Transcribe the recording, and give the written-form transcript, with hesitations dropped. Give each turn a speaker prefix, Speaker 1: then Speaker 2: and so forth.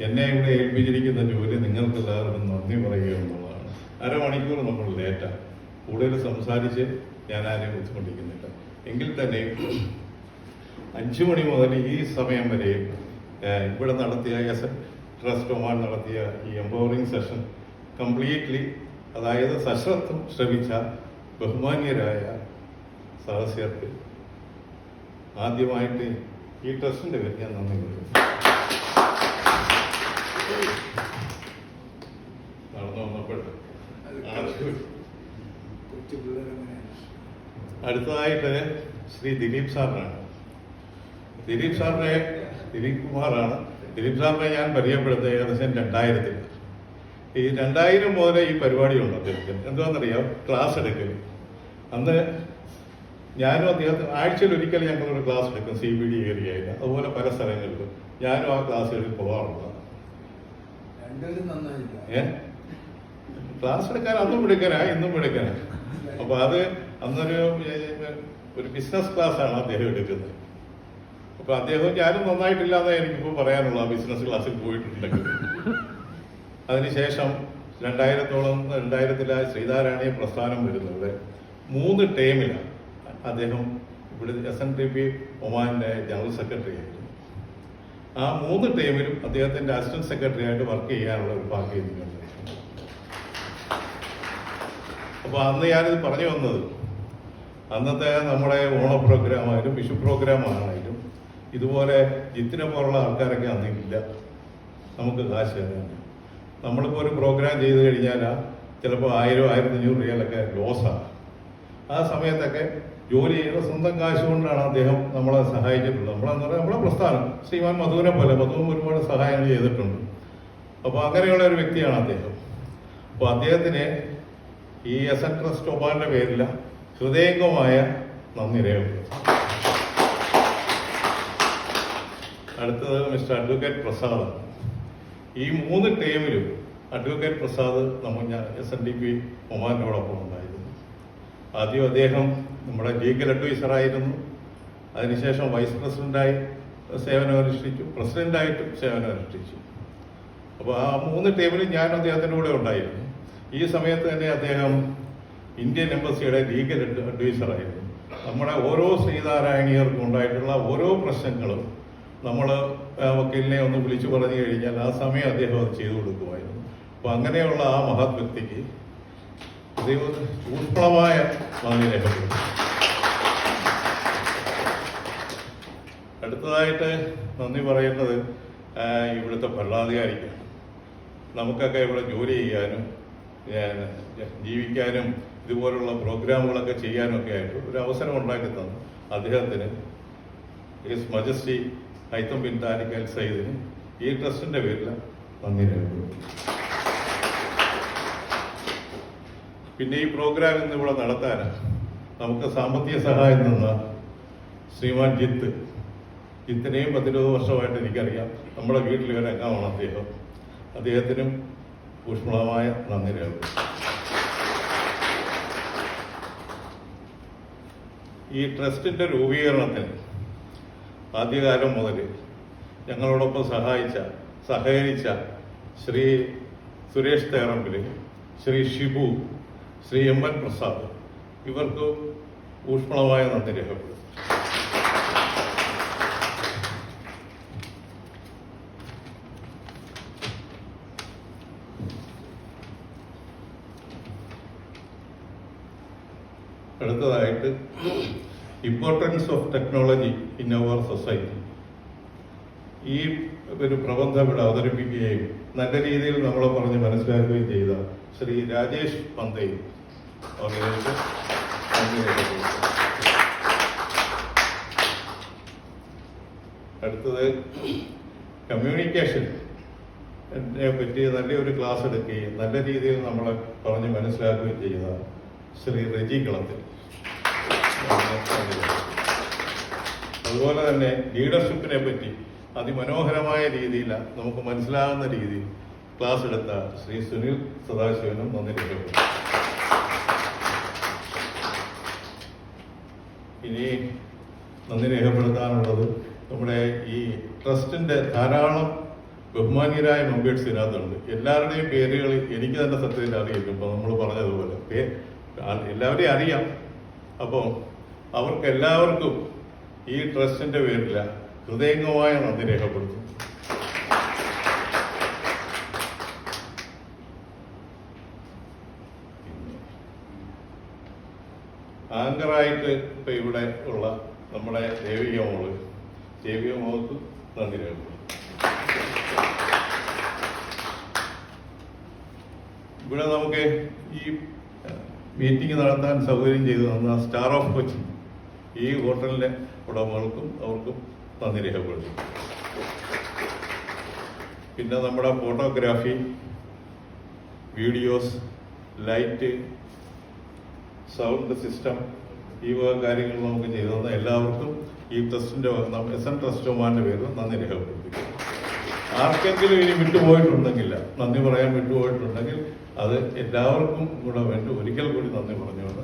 Speaker 1: എന്നെ ഇവിടെ ഏൽപ്പിച്ചിരിക്കുന്ന ജോലി നിങ്ങൾക്ക് എല്ലാവർക്കും നന്ദി പറയുക എന്നുള്ളതാണ്. അരമണിക്കൂർ നമ്മൾ ലേറ്റാണ്. കൂടുതൽ സംസാരിച്ച് ഞാൻ ആരെയും ബുദ്ധിമുട്ടിക്കുന്നില്ല. എങ്കിൽ തന്നെ 5 മണി മുതൽ ഈ സമയം വരെ ഇവിടെ നടത്തിയ ട്രസ്റ്റ് ഒമാൻ നടത്തിയ ഈ എംപവറിംഗ് സെഷൻ കംപ്ലീറ്റ്ലി, അതായത് സശ്രദ്ധം ശ്രമിച്ച ബഹുമാന്യരായ സദസ്യർക്ക് ആദ്യമായിട്ട് ഈ ട്രസ്റ്റിന്റെ പേര് ഞാൻ നന്ദി പറയുന്നു. നടന്നു വന്നപ്പോൾ അടുത്തതായിട്ട് ശ്രീ ദിലീപ് സാറിനാണ്. ദിലീപ് കുമാറാണ്. ദിലീപ് സാറിനെ ഞാൻ പരിചയപ്പെടുത്തുന്നത് ഏകദേശം 2000-ൽ. ഈ 2000 മുതലേ ഈ പരിപാടിയുണ്ട് അദ്ദേഹത്തിന്. എന്താണെന്നറിയാം, ക്ലാസ് എടുക്കൽ. അന്ന് ഞാനും അദ്ദേഹത്തിന് ആഴ്ചയിൽ ഒരിക്കൽ ഞങ്ങളൊരു ക്ലാസ് എടുക്കും CBD ഏരിയയിൽ, അതുപോലെ പല സ്ഥലങ്ങളിലും ഞാനും ആ ക്ലാസ്സുകളിൽ പോകാറുള്ളതാണ്. ക്ലാസ് എടുക്കാൻ അന്നും എടുക്കാനാ ഇന്നും എടുക്കാനാ. അപ്പൊ അത് അന്നൊരു ബിസിനസ് ക്ലാസ്സാണ് അദ്ദേഹം എടുക്കുന്നത്. അപ്പൊ അദ്ദേഹം ഞാനും നന്നായിട്ടില്ലാതെ എനിക്കിപ്പോൾ പറയാനുള്ള ബിസിനസ് ക്ലാസ്സിൽ പോയിട്ടുണ്ടെങ്കിൽ. അതിനുശേഷം 2000-ൽ ശ്രീധാരായണീയ പ്രസ്ഥാനം വരുന്നത് 3 ടേമിലാണ് അദ്ദേഹം ഇവിടെ SNDP ഒമാന്റെ ജനറൽ സെക്രട്ടറി ആയിരുന്നു. ആ 3 ടേമിലും അദ്ദേഹത്തിന്റെ അസിസ്റ്റന്റ് സെക്രട്ടറി ആയിട്ട് വർക്ക് ചെയ്യാനുള്ള ഒരു ഭാഗ്യം നിങ്ങൾക്ക്. അപ്പൊ അന്ന് ഞാനിത് പറഞ്ഞു വന്നത്, അന്നത്തെ നമ്മുടെ ഓണ പ്രോഗ്രാമായാലും വിഷു പ്രോഗ്രാമാണെങ്കിലും ഇതുപോലെ ജിത്തിനെ പോലുള്ള ആൾക്കാരൊക്കെ അന്നില്ല. നമുക്ക് കാശ് തരാൻ നമ്മളിപ്പോൾ ഒരു പ്രോഗ്രാം ചെയ്ത് കഴിഞ്ഞാൽ ചിലപ്പോൾ 1000-1500 റിയാലൊക്കെ ലോസാണ്. ആ സമയത്തൊക്കെ ജോലി ചെയ്ത സ്വന്തം കാശ് കൊണ്ടാണ് അദ്ദേഹം നമ്മളെ സഹായിച്ചിട്ടുള്ളത്. നമ്മളെന്ന് പറഞ്ഞാൽ നമ്മളെ പ്രസ്ഥാനം ശ്രീമാൻ മധുവിനെ പോലെ, മധുവും ഒരുപാട് സഹായങ്ങൾ ചെയ്തിട്ടുണ്ട്. അപ്പോൾ അങ്ങനെയുള്ള ഒരു വ്യക്തിയാണ് അദ്ദേഹം. അപ്പോൾ അദ്ദേഹത്തിന് ഈ SN ട്രസ്റ്റ് ഒമാന്റെ പേരിൽ ഹൃദയംഗമായ നന്ദി രേഖപ്പെടുത്തും. അടുത്തത് മിസ്റ്റർ അഡ്വക്കേറ്റ് പ്രസാദ്. ഈ 3 ടേമിലും അഡ്വക്കേറ്റ് പ്രസാദ് ഞാൻ SNDP ഒമാനോടൊപ്പം ഉണ്ടായിരുന്നു. ആദ്യം അദ്ദേഹം നമ്മുടെ ലീഗൽ അഡ്വൈസറായിരുന്നു. അതിനുശേഷം വൈസ് പ്രസിഡന്റായി സേവനമനുഷ്ഠിച്ചു, പ്രസിഡന്റായിട്ടും സേവനമനുഷ്ഠിച്ചു. അപ്പോൾ ആ 3 ടേമിലും ഞാൻ അദ്ദേഹത്തിൻ്റെ കൂടെ ഉണ്ടായിരുന്നു. ഈ സമയത്ത് തന്നെ അദ്ദേഹം ഇന്ത്യൻ എംബസിയുടെ ലീഗൽ അഡ്വൈസറായിരുന്നു. നമ്മുടെ ഓരോ ശ്രീധാരായണീയർക്കും ഉണ്ടായിട്ടുള്ള ഓരോ പ്രശ്നങ്ങളും നമ്മൾ വക്കീലിനെ ഒന്ന് വിളിച്ചു പറഞ്ഞു കഴിഞ്ഞാൽ ആ സമയം അദ്ദേഹം അത് ചെയ്തു കൊടുക്കുമായിരുന്നു. അപ്പൊ അങ്ങനെയുള്ള ആ മഹത് വ്യക്തിക്ക് ഊഷ്മളമായ നന്ദി രേഖപ്പെടുത്തുന്നു. അടുത്തതായിട്ട് നന്ദി പറയുന്നത് ഇവിടുത്തെ ഭരണാധികാരിക്കാണ്. നമുക്കൊക്കെ ഇവിടെ ജോലി ചെയ്യാനും ജീവിക്കാനും ഇതുപോലുള്ള പ്രോഗ്രാമുകളൊക്കെ ചെയ്യാനൊക്കെ ആയിട്ട് ഒരു അവസരം ഉണ്ടാക്കി തന്നു അദ്ദേഹത്തിന്, his majesty Haitham bin Tariq Al സയ്യിദിന് ഈ ട്രസ്റ്റിന്റെ പേരിൽ നന്ദി രേഖപ്പെടുത്തുന്നു. പിന്നെ ഈ പ്രോഗ്രാം ഇന്ന് ഇവിടെ നടത്താൻ നമുക്ക് സാമ്പത്തിക സഹായം തന്ന ശ്രീമാൻ ജിത്തിനെയും 10-20 വർഷമായിട്ട് എനിക്കറിയാം. നമ്മുടെ വീട്ടിൽ ഒരു അംഗമാണ് അദ്ദേഹം. അദ്ദേഹത്തിനും ഊഷ്മളമായ നന്ദി രേഖപ്പെടുത്തുന്നു. ഈ ട്രസ്റ്റിന്റെ രൂപീകരണത്തിന് ആദ്യകാലം മുതൽ ഞങ്ങളോടൊപ്പം സഹകരിച്ച ശ്രീ സുരേഷ് തേറമ്പിൽ, ശ്രീ ഷിബു, ശ്രീ MN പ്രസാദ്, ഇവർക്ക് ഊഷ്മളമായ നന്ദി രേഖപ്പെടുത്തുന്നു. അടുത്തതായിട്ട് importance of technology in our society. ഈ ഒരു പ്രബന്ധം ഇവിടെ അവതരിപ്പിക്കുകയും നല്ല രീതിയിൽ നമ്മളെ പറഞ്ഞ് മനസ്സിലാക്കുകയും ചെയ്ത ശ്രീ രാജേഷ് പന്തേ അവർക്ക് അടുത്തത് കമ്മ്യൂണിക്കേഷൻ പറ്റി നല്ലൊരു ക്ലാസ് എടുക്കുകയും നല്ല രീതിയിൽ നമ്മളെ പറഞ്ഞ് മനസ്സിലാക്കുകയും ചെയ്ത ശ്രീ റെജി കളത്തിൽ. അതുപോലെ തന്നെ ലീഡർഷിപ്പിനെ പറ്റി അതിമനോഹരമായ രീതിയിൽ നമുക്ക് മനസ്സിലാകുന്ന രീതിയിൽ ക്ലാസ് എടുത്ത ശ്രീ സുനിൽ സദാശിവനും നന്ദി രേഖപ്പെടുത്തുന്നു. ഇനി നന്ദി രേഖപ്പെടുത്താനുള്ളത് നമ്മുടെ ഈ ട്രസ്റ്റിന്റെ ധാരാളം ബഹുമാനീയരായ മെമ്പേഴ്സ് ഇതിനകത്തുണ്ട്. എല്ലാവരുടെയും പേരുകൾ എനിക്ക് തന്നെ സത്യത്തിൽ അറിയില്ല. ഇപ്പോൾ നമ്മൾ പറഞ്ഞതുപോലെ എല്ലാവരെയും അറിയാം. അപ്പോൾ അവർക്ക് എല്ലാവർക്കും ഈ ട്രസ്റ്റിന്റെ പേരിൽ ഹൃദയംഗമായ നന്ദി രേഖപ്പെടുത്തും. ആങ്കറായിട്ട് ഇപ്പൊ ഇവിടെ ഉള്ള നമ്മുടെ ദേവിക മോൾക്ക് നന്ദി രേഖപ്പെടുത്തും. ഇവിടെ നമുക്ക് ഈ മീറ്റിംഗ് നടത്താൻ സൗകര്യം ചെയ്തു തന്ന സ്റ്റാർ ഓഫ് കൊച്ചി ഈ ഹോട്ടലിലെ ഉടമകൾക്കും അവർക്കും നന്ദി രേഖപ്പെടുത്തും. പിന്നെ നമ്മുടെ photography, videos, light, sound system, ഈ വക കാര്യങ്ങൾ നമുക്ക് ചെയ്തു തന്ന എല്ലാവർക്കും ഈ ട്രസ്റ്റിന്റെ SN ട്രസ്റ്റ് ഒമാന്റെ പേരിൽ നന്ദി രേഖപ്പെടുത്തിക്കും. ആർക്കെങ്കിലും ഇനി വിട്ടുപോയിട്ടുണ്ടെങ്കിൽ, നന്ദി പറയാൻ വിട്ടുപോയിട്ടുണ്ടെങ്കിൽ അത് എല്ലാവർക്കും കൂടെ വേണ്ടി ഒരിക്കൽ കൂടി നന്ദി പറഞ്ഞുകൊണ്ട്